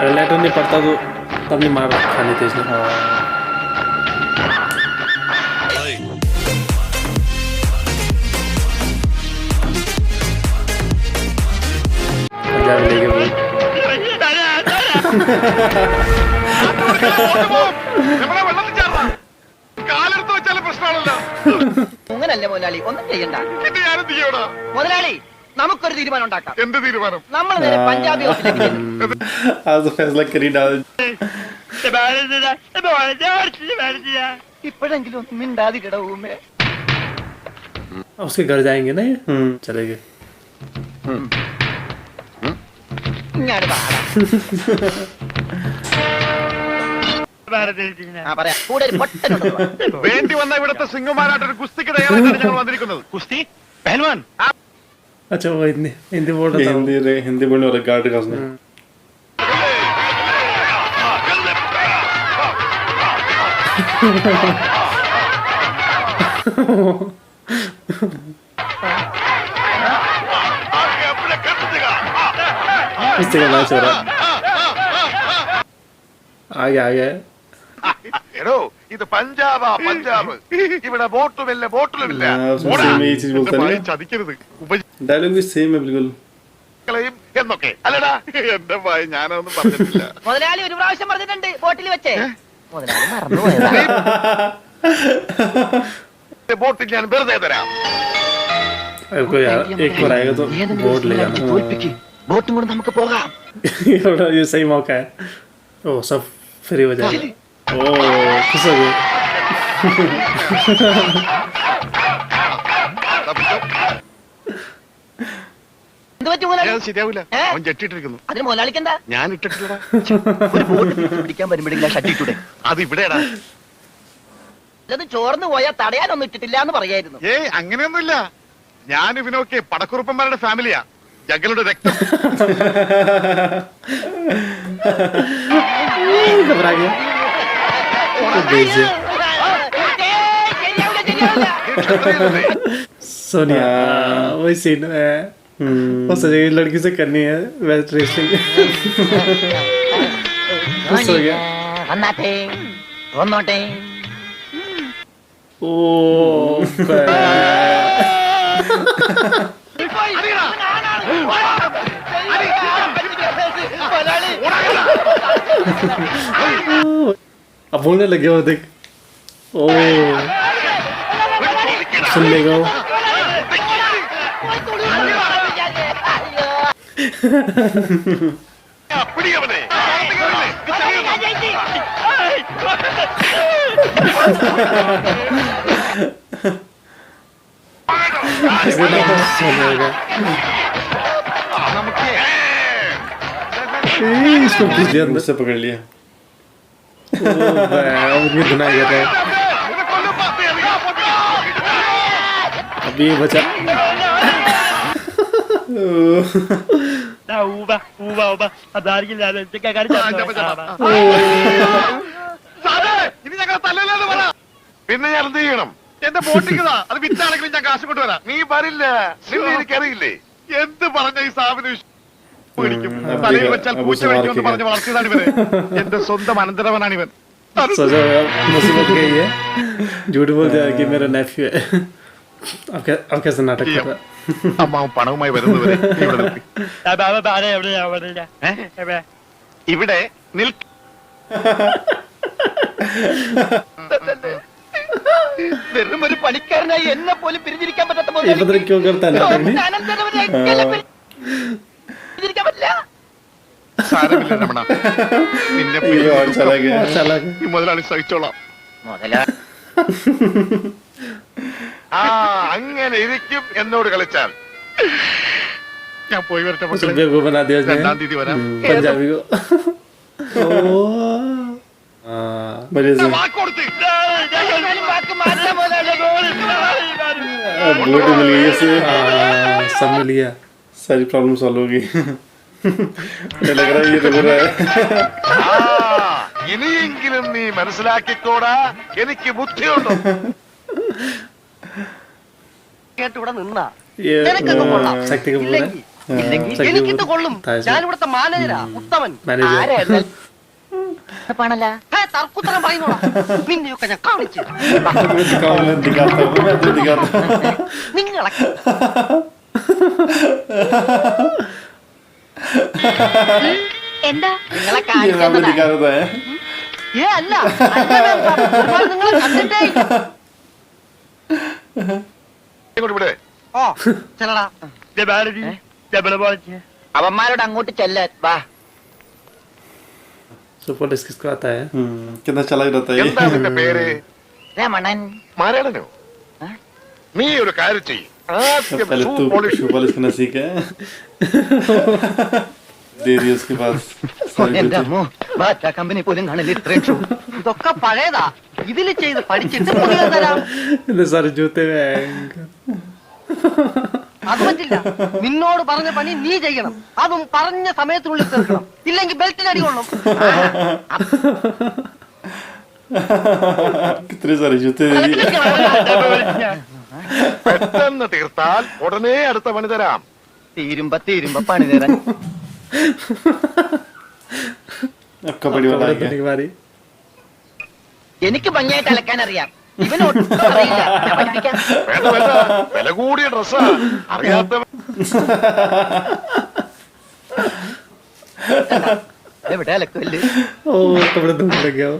Letter नहीं पड़ता तो तब नहीं मार खाने थे इसने। पंजाब लेके बोल അങ്ങനല്ലേ മുതലാളി, ഒന്നും ചെയ്യണ്ട മുതലാളി. നമുക്കൊരു തീരുമാനം ഉണ്ടാക്കാം. എന്ത് തീരുമാനം? നമ്മൾ നേരെ പഞ്ചാബി ഹൗസിലേക്ക് ചെല്ലും. आज तो फैसला करी डाल। ഇപ്പോഴെങ്കിലും ഒന്നും മിണ്ടാതിരിടവുമേ. उसके घर जाएंगे ना ये? चलेंगे। ഇങ്ങോട്ട് പാടാം. പറയാം, കൂടെ ഒരു പൊട്ടനുണ്ട്. വേണ്ടി വന്ന ഇവിടുത്തെ സിംഗമാരായിട്ടൊരു കുസ്തിക്ക് തയ്യാറായിട്ടാണ് ഞങ്ങൾ വന്നിരിക്കുന്നത്. കുസ്തി പഹൽവാൻ. अच्छा वो हिंदी हिंदी बोल रहा था। हिंदी बोलने वाला गार्ड का उसने। कुश्ती का मैच हो रहा है। आगे എടോ ഇത് പഞ്ചാബാ പഞ്ചാബ്. ഇവിടെ ബോട്ടുമില്ല ബോട്ടിലുമില്ല. ചതിക്കരുത്. डायलॉग भी सेम है बिल्कुल। ഉപജകളെയും എന്നൊക്കെ അല്ലടാ. എന്റെ ഭയ ഞാനൊന്നും പറഞ്ഞിട്ടില്ല. മുതലാളി ഒരു പ്രാവശ്യം പറഞ്ഞിട്ടുണ്ട് ബോട്ടിൽ വെച്ചേ. മുതലാളി മറന്നുപോയതാ. ബോട്ടിൽ ഞാൻ വെറുതെ തരാം. एक बार आएगा तो बोट ले जाना। ബോട്ടും കൊണ്ട് നമുക്ക് പോകാം. ये सही मौका है। ओ सब फ्री हो जाएगा। ओ खुश हो गए। എന്ത് പറ്റും മുതലാളി? ശരിയാവില്ല. അവൻ ജെട്ടിട്ടിരിക്കുന്നു. അതിന് മുതലാളിക്ക് എന്താ? ഞാൻ ഇട്ടിട്ടില്ലടാ. ഒരു ബോട്ട് പിടിക്കാൻ വരുമ്പോഴെങ്കിലും ഷട്ടിട്ടൂടെ? അത് ഇവിടെടാ. അത് ചോർന്നു പോയാൽ തടയാനൊന്നും ഇട്ടിട്ടില്ല എന്ന് പറയായിരുന്നു. ഏയ് അങ്ങനെയൊന്നുമില്ല. ഞാൻ ഇവനൊക്കെ പടക്കുറുപ്പന്മാരുടെ ഫാമിലിയാ. ജഗലുടെ രക്തം. घबरा गया। सोनिया वही सीन है। वो सजेगी लड़की से करनी है वेस्ट रेसलिंग। खुश हो गया। വന്നാട്ടെ വന്നോട്ടെ. ओ अब बोलने लगे हो देख। ओ सुन लेगा वो। इसको खींच दिया अंदर से पकड़ लिया। भी धुनाई कर रहा है। अभी बचा। പിന്നെ ഞാൻ എന്ത് ചെയ്യണം? എന്റെ ബോട്ടിക്കതാ അത് വിറ്റാണെങ്കിലും ഞാൻ കാശ് കൊണ്ടുവരാം. നീ വരില്ല. നിന്നെ എനിക്കറിയില്ലേ. എന്ത് പറഞ്ഞ ഈ സാബിന് തലയിൽ വെച്ചാൽ പൂച്ച കഴിക്കുമെന്ന് പറഞ്ഞ് വളർത്തിയതാണ് ഇവന്. എന്റെ സ്വന്തം അനന്തരവനാണ് ഇവൻ. मुसीबत गई है। झूठ बोल दिया कि मेरा नेफ्यू है। अब कैसे नाटक कर रहा है? അമ്മാവൻ പണവുമായി വരുന്നവരെ ഇവിടെ നിൽക്ക. വെറും ഒരു പണിക്കാരനായി എന്നെ പോലും പിരിഞ്ഞിരിക്കാൻ പറ്റാത്ത क्यों करता है പിരിഞ്ഞിരിക്കാൻ പറ്റില്ല. സാരമില്ല രമണ. നിന്നെ ഈ മുതലാളി സഹിച്ചോളാം. ആ അങ്ങനെ ഇരിക്കും എന്നോട് കളിച്ചാൽ. ഞാൻ പോയി വരട്ടെ. രണ്ടാം തീയതി വരാം. पंजाबी को सब मिल गया। सारी प्रॉब्लम सॉल्व होगी। लग रहा है ये तो बुरा है। ഇനിയെങ്കിലും നീ മനസ്സിലാക്കിക്കോടാ. എനിക്ക് ബുദ്ധിയുണ്ടോ? കേട്ടിവിടെ നിന്നാ शक्ति कपूर है। ഇല്ലെങ്കിൽ എനിക്കിത് കൊള്ളും. ഞാൻ ഇവിടുത്തെ മാനേജരാ, ഉത്തമൻ. മാനേജർ പണല്ല തർക്കുത്തരം പറയുന്നോളാ. നിന്നെയൊക്കെ ഞാൻ കാണിച്ചു നിങ്ങളെ എന്താ നിങ്ങളെ കാണിക്കുന്നത് അല്ല നിങ്ങളെ കണ്ടിട്ടേ ഇല്ല. ഇവിടെ ഓ ചെല്ലടാ. അവന്മാരോട് അങ്ങോട്ട് ചെല്ലാൻ വാ. सुपर डिस्क किसको आता है? कितना चला रहता है എന്താ നിന്റെ പേര്? രമണൻ. മരടനോ? നീ ഒരു കാര്യം ചെയ്യ്. ആദ്യം पहले ഷൂ तू പോളിഷ് शू पॉलिश करना सीख है दे दिया उसके पास सारी എന്റെ बच्चे അമ്മോ, ബാറ്റ കമ്പനി പോലും കാണില്ല ഇത്രയും ഷൂ. ഇതൊക്കെ പഴയതാ. ഇതില് ചെയ്ത് പഠിച്ചിട്ട് പുതിയ തരാം. इतने सारे जूते में അത് പറ്റില്ല. നിന്നോട് പറഞ്ഞ പണി നീ ചെയ്യണം. അതും പറഞ്ഞ സമയത്തിനുള്ളിൽ തീർക്കണം. ഇല്ലെങ്കിൽ ബെൽറ്റിന് അടി കൊള്ളും. कितने सारे जूते दे दिए പെട്ടെന്ന് തീർത്താൽ ഉടനെ അടുത്ത പണി തരാം. തീരുമ്പ പണി തരാൻ. अब कबड्डी वाला आ गया की बारी എനിക്ക് ഭംഗിയായിട്ട് അലക്കാൻ അറിയാം. ഇവനൊട്ടും അറിയില്ല. ഞാൻ പഠിപ്പിക്കാം. വേണ്ട വേണ്ട, വില കൂടിയ ഡ്രസ്സാ. അറിയാത്ത എവിടെ അലക്കല്ലേ? ओ कपड़े धोने लग गया वो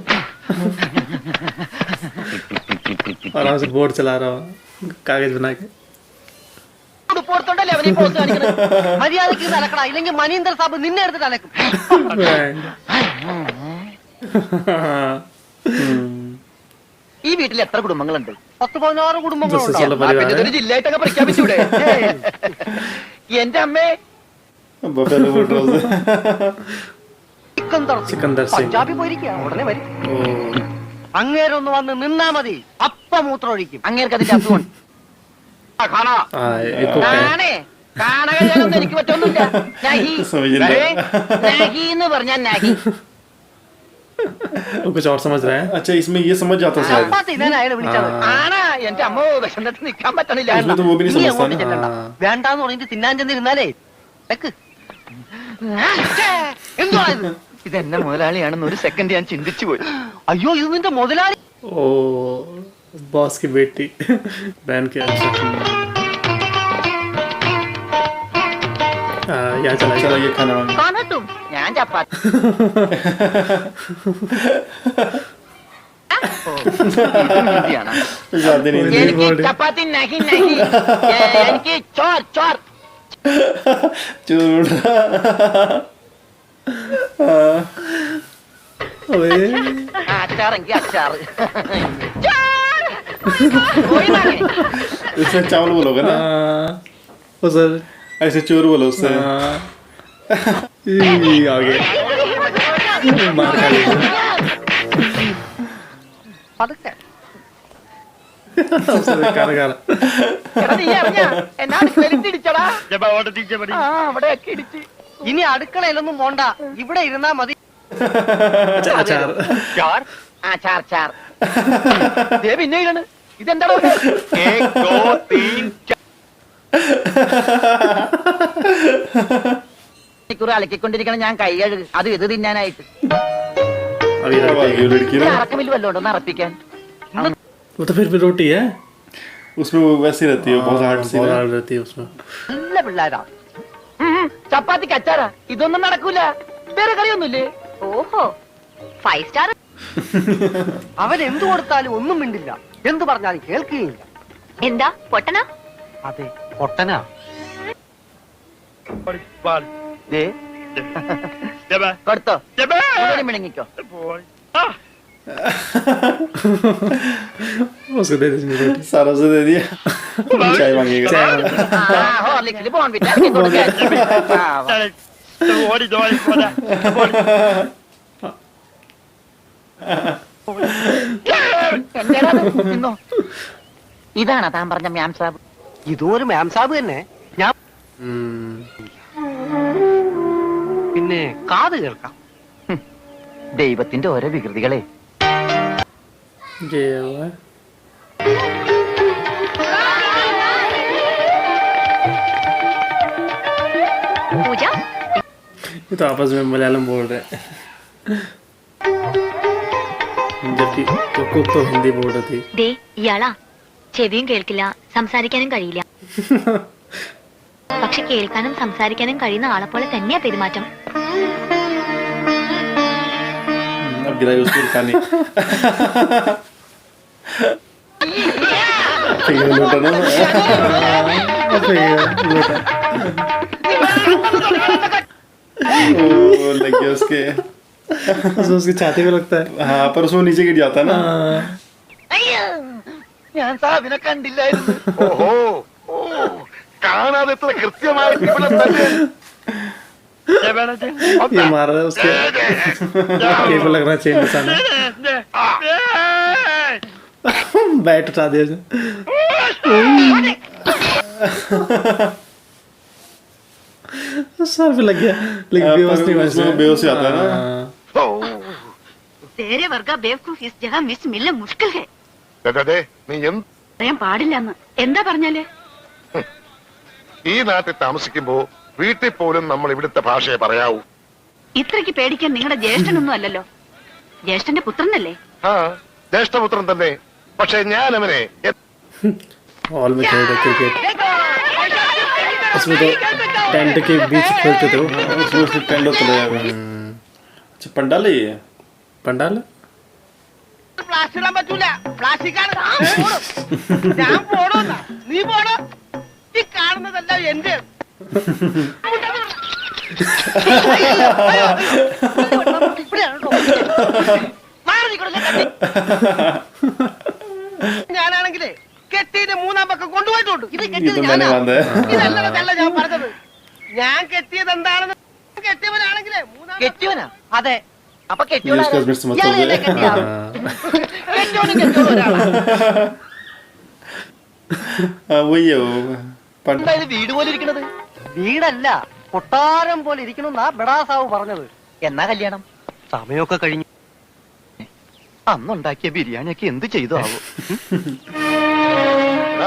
आराम से बोर्ड चला रहा हूँ कागज बना के ഉടുപ്പോർത്തോണ്ടല്ലേ അവനീ പോസ്റ്റ് കാണിക്കുന്നത്. മര്യാദക്ക് ഇത് അലക്കടാ. ഇല്ലെങ്കിൽ മനീന്ദർ സാബ് നിന്നെ എടുത്തിട്ട് അലക്കും. ഈ വീട്ടിൽ എത്ര കുടുംബങ്ങളുണ്ട്? 10-16 കുടുംബങ്ങളുണ്ട്. സ്ഥല പരിവാരം. പിന്നെ ഇതൊരു ജില്ലയായിട്ടൊക്കെ പ്രഖ്യാപിച്ചൂടെ? എന്റെ അമ്മേ, बफेलो वो ट्राउजर സിക്കന്ദർ സിംഗ്. പഞ്ചാബി പോയിരിക്കുക. ഉടനെ വരും. ओ അങ്ങേരൊന്ന് വന്ന് നിന്നാ മതി. അപ്പം മൂത്രം ഒഴിക്കും. അങ്ങേർക്ക് അതിന്റെ അസുഖം. इको क्या है? കാണേ കാണാനൊന്നും എനിക്ക് പറ്റൊന്നുമില്ല. നഹി समझ നഹി എന്ന് പറഞ്ഞാൽ നഹി. वो कुछ और समझ रहा है अच्छा इसमें ये समझ जाता शायद ചപ്പാത്തി ഇതാനാണ് വിളിച്ചത്. ആണാ എന്റെ അമ്മ വിശന്നിട്ട് നിൽക്കാൻ പറ്റണില്ല. उसमें तो वो भी नहीं നീ समझता അങ്ങോട്ട് ना ചെല്ലണ്ട. വേണ്ടാന്ന് പറഞ്ഞിട്ട് തിന്നാൻ ചെന്നിരുന്നാലേ വെക്ക്. എന്തുവാ ഇത്? ഇതെന്നെ മുതലാളിയാണെന്ന് ഒരു സെക്കൻഡ് ഞാൻ ചിന്തിച്ചു പോയി. അയ്യോ ഇത് നിന്റെ മുതലാളി. ओ बॉस की बेटी बहन के यहाँ चला चलो ये खाना वांगे കാണട്ടും ഞാൻ ചപ്പാത്തി. ഓ, ഇത് ഹിന്ദിയാണോ? ज्यादा नहीं എനിക്ക് ചപ്പാത്തി നഹി നഹി. എനിക്ക് ചോർ ചോർ. चूर अबे അച്ചാറെങ്കിൽ അച്ചാറ്. ചോർ. പോയി വാങ്ങ്. इसमें चावल बोलोगे ना ओ सर ऐसे चोर बोलो उससे आ गए मार खा लिया പതുക്കെ. कर कर എടാ, നീ അറിഞ്ഞാ? എന്നെ അടുക്കളയിൽ ഇടിച്ചോടാ. ആ, അവിടെയൊക്കെ ഇടിച്ച്. ഇനി അടുക്കളയിലൊന്നും പോണ്ട. ഇവിടെ ഇരുന്നാ മതി. अचार ചാർ. ആ ചാർ ചാർ. ദേ പിന്നെ ഇതാണ്. ഇതെന്താണോ? മണിക്കൂർ അലക്കിക്കൊണ്ടിരിക്കണം. ഞാൻ കൈ കഴുകു. അത് ഇത് തിന്നാനായിട്ട്. अभी ये लड़की ഒരു ना അറക്കമില്ല വല്ലോണ്ട് ഒന്ന് അറപ്പിക്കാൻ. वो तो फिर भी रोटी है उसमें वो वैसी रहती है बहुत हार्ड सी बहुत ना हार्ड रहती है उसमें നല്ല പിള്ളേരാ. ചപ്പാത്തിക്ക് അച്ചാറാ. ഇതൊന്നും നടക്കൂല. വേറെ കറിയൊന്നുമില്ലേ? ഓഹോ 5 സ്റ്റാർ. അവൻ എന്തു കൊടുത്താലും ഒന്നും മിണ്ടില്ല. എന്തു പറഞ്ഞാലും കേൾക്കുകയില്ല. എന്താ പൊട്ടനാ? അതെ പൊട്ടനാ. ദേ, കൊടുത്തോ. കൂടുതൽ മിണങ്ങിക്കോ. उसको दे दीजिए रोटी सारा से दे दिया चाय मांगेगा चाय ആ, ഹോർലിക്സിൽ ബോൺവിറ്റാ ആക്കി കൊടുക്കാൻ. ആ, വാ. എന്താടാ ഇത്? തിന്നോ. ഇതാണോ താൻ പറഞ്ഞ മ്യാം സാബ്? ഇതൊരു മ്യാം സാബ് തന്നെ. ഞാൻ പിന്നെ കാത് കേൾക്കാം. ദൈവത്തിന്റെ ഓരോ വികൃതികളെ. ये हुआ है पूजा ये तो आपस में मलयालम बोल रहे हैं जबकि कुक तो हिंदी बोल रही थी. ദേ ഇയാളാ ചെവിയും കേൾക്കില്ല സംസാരിക്കാനും കഴിയില്ല പക്ഷെ കേൾക്കാനും സംസാരിക്കാനും കഴിയുന്ന ആളെ പോലെ തന്നെയാ പെരുമാറ്റം अब गिराई उसको खाने फिर लूटा ना ओ लग गया उसके उसकी छाती पे लगता है. हाँ पर उसमें नीचे गिर जाता है ना ഞാൻ സാബിനെ കണ്ടില്ലായിരുന്നു. ഓഹോ ഓ കാണാതെ എത്ര കൃത്യമായിട്ട് ഇവിടെ തന്നെ ये मार रहा है उसके ये पे लग रहा है चेन निशाना. बैट उठा दिया उसने. सर पे लग गया लेकिन बेहोश नहीं हुआ उसमें इसमें. बेहोश ही आता है ना हाँ. तेरे वर्गा बेवकूफ इस जगह मिस मिलना मुश्किल है ദേ, നീ എന്ത് പറയാൻ പാടില്ലെന്ന് എന്താ പറഞ്ഞാല് ഈ നാട്ടിൽ താമസിക്കുമ്പോ വീട്ടിൽ പോലും നമ്മൾ ഇവിടുത്തെ ഭാഷയെ പറയാവൂ. ഇത്രയ്ക്ക് പേടിക്കാൻ നിങ്ങളുടെ ജ്യേഷ്ഠനൊന്നും അല്ലല്ലോ ജ്യേഷ്ഠന്റെ പുത്രനല്ലേ ആ ജ്യേഷ്ഠപുത്രൻ തന്നെ. പക്ഷെ ഞാൻ അവനെ हॉल में खेलते क्रिकेट उसमें तो टेंट के बीच खेलते थे वो. उसमें उसके टेंट होता है अच्छा पंडाल है ये पंडाल പ്ലാസ്റ്റിക് ഇടാൻ പറ്റൂല. പ്ലാസ്റ്റിക് ആണ്. ഞാൻ പോണോന്നാ നീ പോണോ? ഈ കാണുന്നതെല്ലാം എന്റെ ഞാനാണെങ്കിലേ കെട്ടിയിട്ട് മൂന്നാം പക്കം കൊണ്ടുപോയിട്ടുണ്ട്. ഇത് കെട്ടിയത് ഇതൊന്നും ഞാനാ. തന്നെ വന്നേ. ഇതല്ല ഞാൻ പറഞ്ഞത്. ഞാൻ കെട്ടിയത് എന്താണെന്ന് കെട്ടിയവനാണെങ്കിലേ കെട്ടിയവനാ അതെ. അപ്പൊ ये उसका मिर्च मत हो गया हाँ वही है वो എന്താ ഇത് വീട് പോലെ ഇരിക്കണത്? വീടല്ല കൊട്ടാരം പോലെ ഇരിക്കണമെന്നാ ബെടാസാവ് പറഞ്ഞത്. എന്നാ കല്യാണം? സമയമൊക്കെ കഴിഞ്ഞു. അന്നുണ്ടാക്കിയ ബിരിയാണിയൊക്കെ എന്ത് ചെയ്തു ആവോ?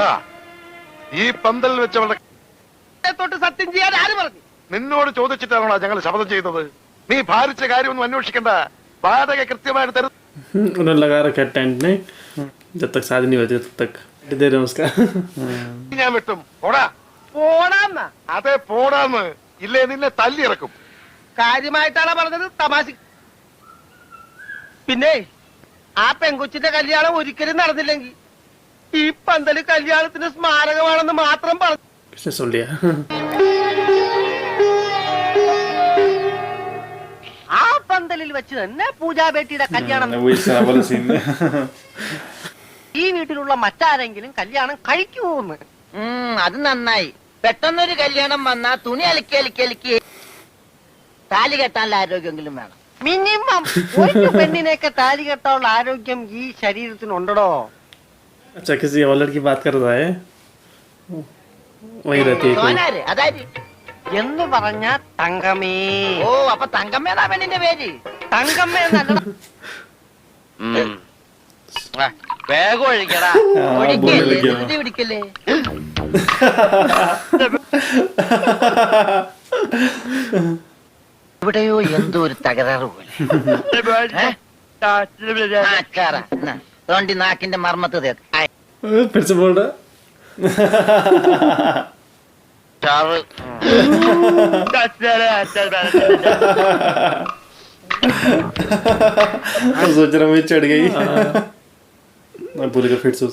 ആ, ഈ പന്തൽ വെച്ചവളുടെ തൊട്ട് സത്യം ചെയ്യാൻ ആര് പറഞ്ഞു? നിന്നോട് ചോദിച്ചിട്ടാണോ ഞങ്ങൾ ശപഥം ചെയ്തത്? നീ ഭാരിച്ച കാര്യമൊന്നും അന്വേഷിക്കണ്ട. വാടക കൃത്യമായിട്ട് തരുന്നു. उन्होंने लगा रखा टेंट ने जब तक शादी नहीं होती तब तक दे रहे हैं उसका. ഞാൻ വെട്ടും. പോടാ. പോടാന്നാ അതെ പോടാന്ന്. ഇല്ലേ നിന്നെ തല്ലി ഇറക്കും. കാര്യമായിട്ടാണ് പറഞ്ഞത്. തമാശ. പിന്നെ ആ പെങ്കൊച്ചിന്റെ കല്യാണം ഒരിക്കലും നടന്നില്ലെങ്കിൽ ഈ പന്തല് കല്യാണത്തിന് സ്മാരകമാണെന്ന് മാത്രം പറഞ്ഞു. किसने सुन लिया? ആ പന്തലിൽ വെച്ച് തന്നെ പൂജാബേട്ടിയുടെ കല്യാണം. वही सारा वाला सीन ഈ വീട്ടിലുള്ള മറ്റാരെങ്കിലും കല്യാണം കഴിക്കുമോന്ന്? അത് നന്നായി. പെട്ടെന്നൊരു കല്യാണം വന്നാ തുണി അലക്കി അലക്കി അലക്കി താലി കെട്ടാനുള്ള ആരോഗ്യമെങ്കിലും വേണം. മിനിമം ഒരു പെണ്ണിനെയൊക്കെ താലി കെട്ടാനുള്ള ആരോഗ്യം ഈ ശരീരത്തിനുണ്ടോ? अच्छा किसी और लड़की बात कर रहा है वही रहती है कोई. സോനാര് അതായത് എന്ന് പറഞ്ഞ തങ്കമ്മേ. ഓ അപ്പൊ തങ്കമ്മേതാ പെണ്ണിന്റെ പേര്? തങ്കമ്മ എന്നല്ല. വേഗം ഒഴിക്കടാ. ഒഴിക്കല്ലേ ധൃതി പിടിക്കല്ലേ. ഇവിടെയോ എന്തോ ഒരു തകരാറ് പോലെ. തോണ്ടി നാക്കിന്റെ മർമ്മത്ത് തേക്ക്. फिर से बोल रहा सोच रहा मैं चढ़ गई मैं पूरी का फिट सोच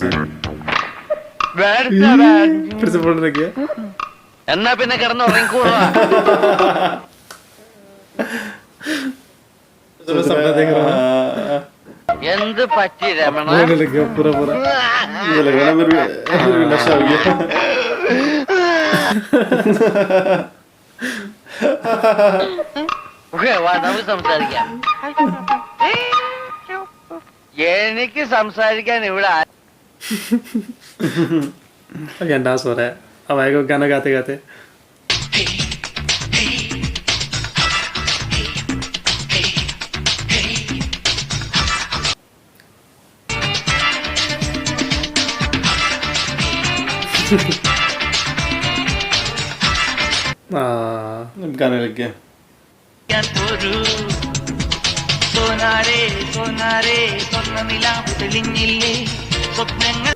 फिर से बोल रहा क्या എന്നാ പിന്നെ കിടന്ന് ഉറങ്ങിക്കൂടാ. मैं सपना देख रहा हूँ എന്ത് പറ്റി രമണ? रोने लग गया पूरा पूरा. मुझे लगा ना मेरे भी नशा हो गया വാ, നമുക്ക് സംസാരിക്കാം. എനിക്ക് സംസാരിക്കാൻ ഇവിടെ अब यहाँ डांस हो रहा है. अब आएगा गाना गाते गाते. हाँ गाने लग गया. സോനാരേ സോനാരേ സ്വർണ്ണനിലാവ് തെളിഞ്ഞില്ലേ സ്വപ്നങ്ങൾ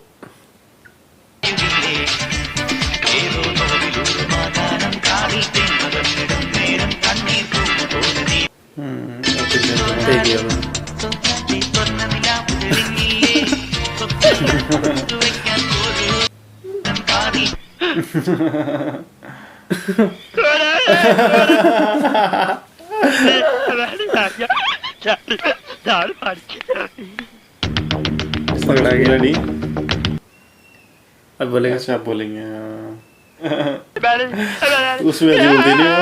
ഏതോ നോവിലൊരു മാതാനം കാതിൽ തെങ്ങുന്നിടം നേരം കണ്ണീർ തോന്നി देखिए സ്വർണ്ണനിലാവ് തെളിഞ്ഞില്ലേ സ്വപ്നങ്ങൾ വയ്ക്കാൻ ഒരു കാതിൽ पकड़ा गया Ready? अब बोलेगा अच्छा आप बोलेंगे. उसमें ऐसे बोलते नहीं हो.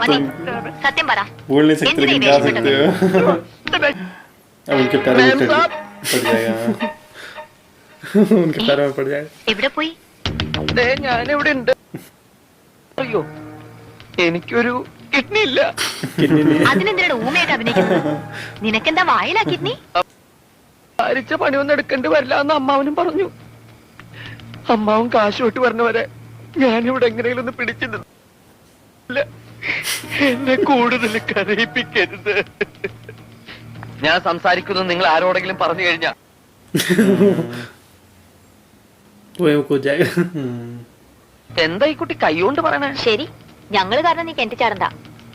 മതി സത്യം പറ बोल नहीं सकते लेकिन गा सकते हो. अब उनके पैरों में पड़ जाएगा. उनके पैरों में पड़ जाएगा. എവിടെ പോയി ഞാനിവിടെ ഉണ്ട്. അയ്യോ എനിക്കൊരു കിഡ്നി ഇല്ല. किडनी नहीं അതിനെന്തിനാണ് ഊമയായിട്ട് അഭിനയിക്കുന്നത്? നിനക്കെന്താ വായിലാ കിഡ്നി? ഭാരിച്ച പണിയൊന്നും എടുക്കേണ്ടി വരില്ല എന്ന് അമ്മാവനും പറഞ്ഞു. അമ്മാവൻ കാശ് വിട്ട് പറഞ്ഞവരെ ഞാനിവിടെ എങ്ങനെയും ഒന്ന് പിടിച്ചില്ല. എന്നെ കൂടുതൽ കരയിപ്പിക്കരുത്. ഞാൻ സംസാരിക്കുന്നത് നിങ്ങൾ ആരോടെങ്കിലും പറഞ്ഞു കഴിഞ്ഞാ वो कूद जाएगा. എന്താ ഈ കുട്ടി കൈകൊണ്ട് പറയണേ? ശരി, ഞങ്ങള് കാരണം നീ കിണറ്റി ചാടണ്ട.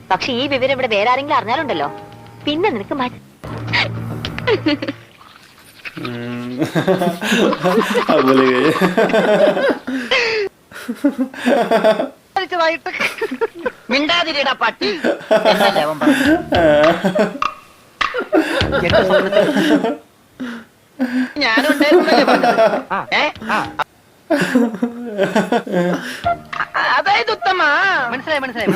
പക്ഷെ ഈ വിവരം ഇവിടെ വേറെ ആരെങ്കിലും അറിഞ്ഞാലുണ്ടല്ലോ പിന്നെ നിനക്ക് अब बोलेगा ये. മിണ്ടാതിരിടാ പട്ടി എന്നല്ലേ അവൻ പറഞ്ഞു. എന്റെ സ്വപ്നത്തിൽ ഞാനുണ്ടായിരുന്നല്ലേ പറഞ്ഞത്. അതായത് ഉത്തമ മനസ്സിലായി മനസ്സിലായി.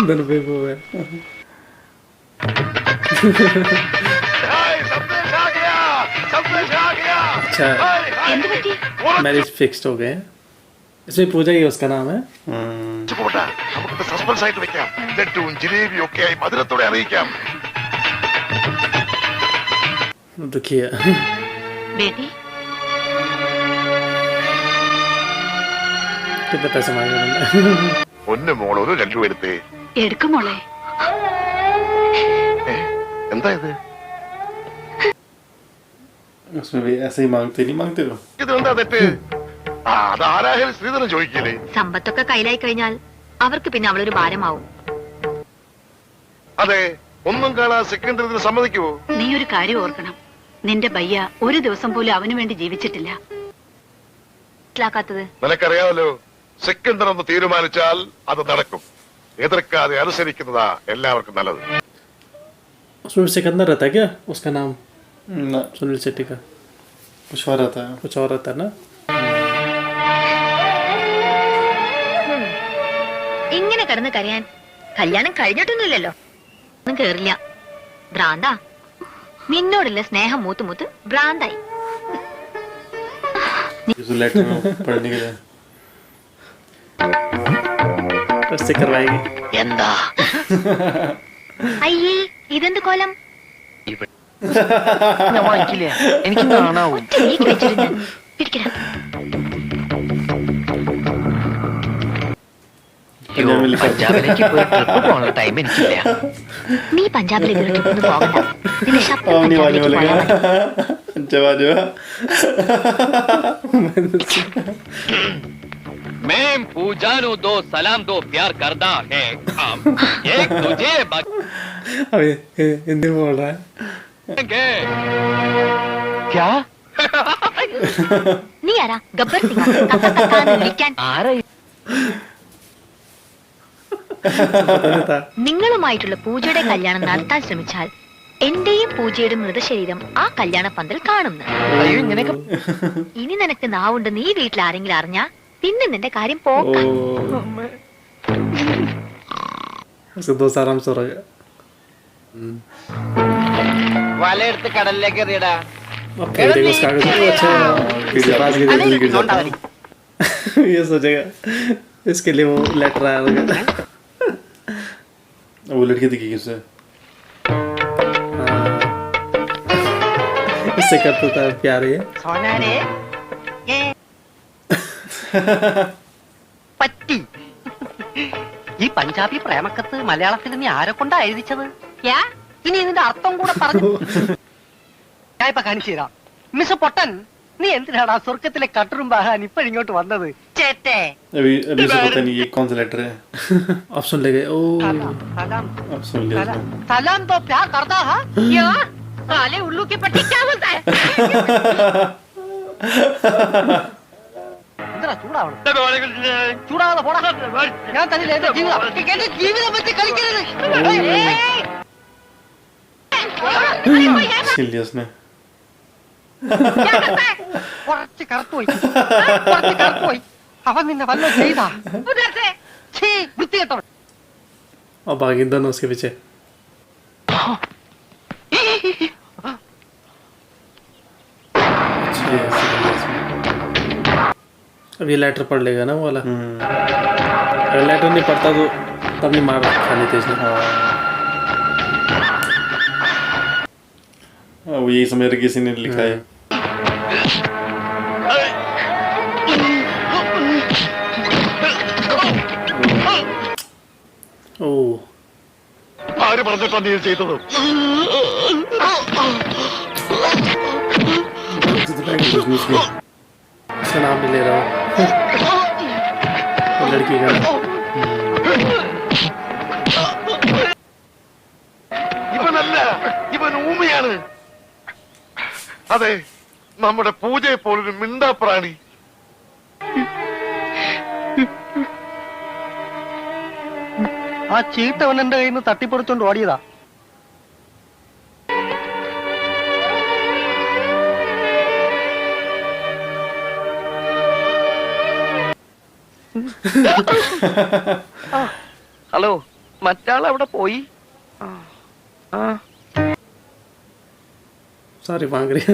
दोनों पे वो है. अच्छा എന്ത് പറ്റി? मैरिज फिक्स्ड हो गए हैं. इसमें पूजा ही उसका नाम है. പോട്ടെ, നമുക്ക് സസ്പെൻസ് ആയിട്ട് വെക്കാം. ലഡ്ഡുവും ജിലേബിയും ഒക്കെ ആയി മധുരത്തോടെ അറിയിക്കാം. दुखी है. ബേട്ടി कितने पैसे मांगे उन्होंने? ഒന്ന് മോൾ ഒരു ലഡ്ഡു എടുത്തേ. എടുക്കും മോളെ. എന്താ ഇത്? उसमें भी ऐसे ही मांगते नहीं मांगते हो. ഇതെന്താ തെറ്റ്? അത് ആരായാലും ശ്രീധരൻ ചോദിക്കില്ലേ? സമ്പത്തൊക്കെ കയ്യിലായി കഴിഞ്ഞാൽ അവർക്ക് പിന്നെ അവളൊരു ഭാരമാവും. അതെ, ഒന്നും കാണാൻ സെക്കൻഡറി സമ്മതിക്കുവോ? നീ ഒരു കാര്യം ഓർക്കണം. നിന്റെ ബയ്യ ഒരു ദിവസം പോലും അവന് വേണ്ടി ജീവിച്ചിട്ടില്ല. മനസ്സിലാക്കാത്തത് നിനക്കറിയാമല്ലോ, സെക്കൻഡർ ഒന്ന് തീരുമാനിച്ചാൽ അത് നടക്കും. എതിർക്കാതെ അനുസരിക്കുന്നതാ എല്ലാവർക്കും നല്ലത്. उसमें सिकंदर रहता है क्या उसका नाम? ना सुनील शेट्टी का कुछ और आता है. कुछ और रहता है ना. ഇങ്ങനെ കിടന്ന് കരയാൻ കല്യാണം കഴിഞ്ഞിട്ടൊന്നുമില്ലല്ലോ. ഒന്നും കേറില്ല. ഭ്രാന്താ. നിന്നോടുള്ള സ്നേഹം മൂത്ത് മൂത്ത് ഭ്രാന്തായി. उस लेटर में पढ़ने के लिए. उससे करवाएगी. എന്താ അയ്യേ ഇതെന്ത് കോലം? ഞാൻ വാങ്ങിക്കില്ല, എനിക്ക് കാണാവും. ഒറ്റ നീക്കി വെച്ചിരുന്നു. പിടിക്കണം. പഞ്ചാബിലേക്ക് പോയി ട്രിപ്പ് പോണ ടൈം എനിക്കില്ല. നീ പഞ്ചാബിലേക്ക് ഒരു ട്രിപ്പൊന്നും പോകണ്ട. നിന്റെ ശബ്ദം नहीं वाले പഞ്ചാബിലേക്ക് बोलेगा. പോയാൽ മതി. जवा जवा. मैं पूजानु दो सलाम दो प्यार करदा है हम एक तुझे अभी हिंदी में बोल रहा है. बचेंगे ക്യാ? നീ ആരാ? ഗബ്ബർ സിംഗ് കക്കാന്ന് വിളിക്കാൻ? ആരാ ഇത്? पता नहीं था. നിങ്ങളുമായിട്ടുള്ള പൂജയുടെ കല്യാണം നടത്താൻ ശ്രമിച്ചാൽ എന്റെയും പൂജയുടെ മൃതശരീരം ആ കല്യാണ പന്തൽ കാണുന്നു. അയ്യോ ഇങ്ങനെയൊക്കെ ഇനി നിനക്ക് നാവുണ്ട്. നീ വീട്ടിൽ ആരെങ്കിലും അറിഞ്ഞാ പിന്നെ നിന്റെ കാര്യം പോക്ക. उसके दोस्त आराम से हो गया. വലയെടുത്ത് കടലിലേക്ക് എറിയടാ. अब फेंक देगा उस कागज को. अच्छा इसके पास गिर അതെ, गिर जाता നോണ്ടാവലി. है. ये सोचेगा इसके लिए वो लेटर आया होगा. वो लड़की दिखेगी उसे. इससे करता था प्यार ये. സോനാരേ പറ്റി. ഈ പഞ്ചാബി പ്രേമക്കത്ത് മലയാളത്തിൽ നീ ആരെ കൊണ്ടാ എഴുതിച്ചത്? ഇനി ഇതിന്റെ അർത്ഥം കൂടെ പറഞ്ഞു ഞാൻ ഇപ്പൊ കാണിച്ചു തരാം. മിസ് പൊട്ടൻ, നീ എന്തിനാടാ സ്വർഗത്തിലെ കട്ടറും ബാഹാൻ ഇപ്പോഴിങ്ങോട്ട് വന്നത്? ചേട്ടേ अभी अभी से पता नहीं ये कौन सा लेटर है. आप सुन ले गए. ओ സലാം अब सुन लिया സലാം സലാം तो प्यार करता है काले उल्लू की पट्टी क्या बोलता है? ഇത്ര ചൂടാവണം. ചൂടാവാതെ പോടാ. ഞാൻ തന്നില്ല എന്റെ ജീവിതം. എന്റെ ജീവിതം വെച്ച് കളിക്കരുത്. छीन लिया उसने. കുറച്ച് കറുത്തുപോയി. കുറച്ച് കറുത്തുപോയി. അവൻ നിന്നെ വല്ലതും ചെയ്താ? ഛീ, വൃത്തികെട്ടവൻ. और भागी दोनों उसके पीछे. अब ये लेटर पढ़ लेगा ना वो वाला. अगर लेटर नहीं पढ़ता तो तब नहीं मार खानी थी इसने. वो यही समझ रहे किसी ने लिखा है. ओ ആര് പറഞ്ഞിട്ടാ നീ ഇത് ചെയ്തത്? इसका नाम भी ले रहा हूँ. वो लड़की का. ഇവനല്ല, ഇവൻ ഊമയാണ്. അതെ, നമ്മുടെ പൂജയെ പോലൊരു മിണ്ടാപ്രാണി. ആ ചീട്ടവൻ എന്റെ കയ്യിൽ നിന്ന് തട്ടിപ്പറിച്ചോണ്ട് ഓടിയതാ. ഹലോ, മറ്റാൾ അവിടെ പോയി. सारी मांग रही.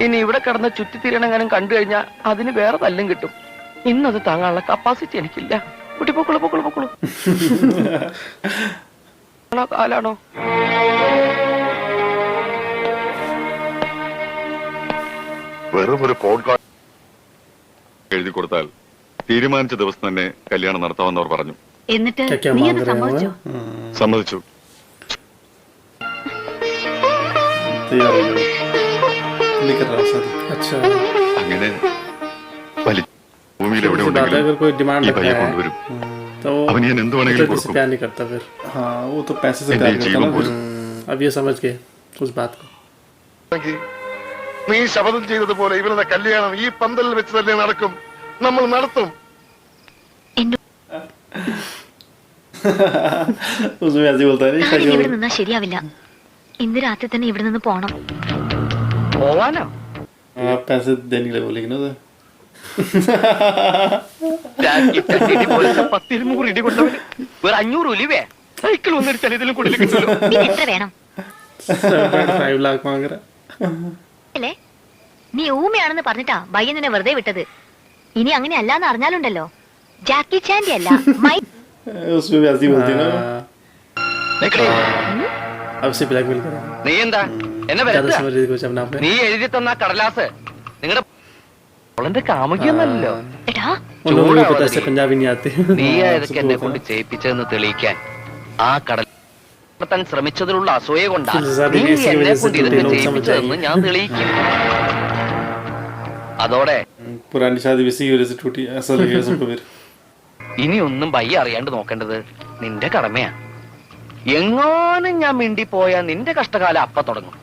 ഇനി ഇവിടെ കിടന്ന് ചുറ്റിത്തിരണങ്ങാനും കണ്ടു കഴിഞ്ഞാൽ അതിന് വേറെ തല്ലും കിട്ടും. ഇന്നത് താങ്ങാനുള്ള കപ്പാസിറ്റി എനിക്കില്ല. കുട്ടി പൊക്കളു പൊക്കളു പൊക്കളു. ആണോ കാലാണോ? വെറും ഒരു ഫോൺ കോൾ എഴുതി കൊടുത്താൽ തീരുമാനിച്ച ദിവസം തന്നെ കല്യാണം നടത്താമെന്ന് അവർ പറഞ്ഞു. എന്നിട്ട് क्या क्या നീ मांग അത് रहे हो? സമ്മതിച്ചോ? സമ്മതിച്ചു. तैयार हो जाओ. नहीं कर रहा शादी. अच्छा. അങ്ങനെ വലി ഭൂമിയിൽ എവിടെ ऐसी बात है, ഉണ്ടെങ്കിലും अगर कोई डिमांड ഈ रखता പയ്യെ है കൊണ്ടുവരും. तो അവന് ഞാൻ എന്ത് വേണമെങ്കിലും से കൊടുക്കും. प्यार नहीं करता फिर. हाँ वो तो पैसे से नहीं, प्यार करता जीवन ना. बोल- अब ये समझ गए उस बात को. നീ ശപഥം ചെയ്തതുപോലെ ഇവരുടെ കല്യാണം ഈ പന്തലിൽ വെച്ച് തന്നെ നടക്കും. നമ്മൾ നടത്തും. उसमें ऐसे बोलता है नहीं നാളെ शादी ഇവിടെ हो. നിന്നാ ശരിയാവില്ല. ഇന്ന് രാത്രി തന്നെ ഇവിടെ നിന്ന് പോണം. പോവാനോ? हाँ पैसे देने के लिए बोलेगी ना उसे. 10-200 ഇടി കൊണ്ടവന് വേറെ 500 ഉലിവേ സൈക്കിൾ വന്നിരിച്ചാൽ ഇതിലും കൂടുതൽ കിട്ടുമല്ലോ. നീ എത്ര വേണം? 7.5 लाख मांग रहा. അല്ലേ? നീ ഊമയാണെന്ന് പറഞ്ഞിട്ടാ ബയ്യൻ നിന്നെ വെറുതെ വിട്ടത്. ഇനി അങ്ങനെ അല്ലാന്ന് അറിഞ്ഞാലുണ്ടല്ലോ, ജാക്കി ചാൻഡി അല്ല മൈ. उसमें भी ऐसी बोलती है ना. अब से ब्लैकमेल करें. നീ എന്താ എന്നെ ज्यादा വരട്ടെ? समझ रही कुछ अपना पे. നീ എഴുതി തന്ന കടലാസ് നിങ്ങളുടെ അവളെന്റെ കാമുകിയൊന്നല്ലോ. എടാ उन लोगों को पता है पंजाबी नहीं आती. നീ ഏതൊക്കെ എന്നെ കൊണ്ട് ചെയ്യിപ്പിച്ചതെന്ന് തെളിയിക്കാൻ ആ കടൽ താൻ ശ്രമിച്ചതിലുള്ള അസൂയ കൊണ്ടാ നീ എന്നെ കൊണ്ട് ഇതൊക്കെ ചെയ്യിപ്പിച്ചതെന്ന് ഞാൻ തെളിയിക്കും. അതോടെ पुरानी शादी इसी की वजह से टूटी. ऐसा लगेगा सबको फिर. ഇനി ഒന്നും ബയ്യ അറിയാണ്ട് നോക്കേണ്ടത് നിന്റെ കടമയാ. എങ്ങാനും ഞാൻ മിണ്ടി പോയാ നിന്റെ കഷ്ടകാലം അപ്പ തുടങ്ങും.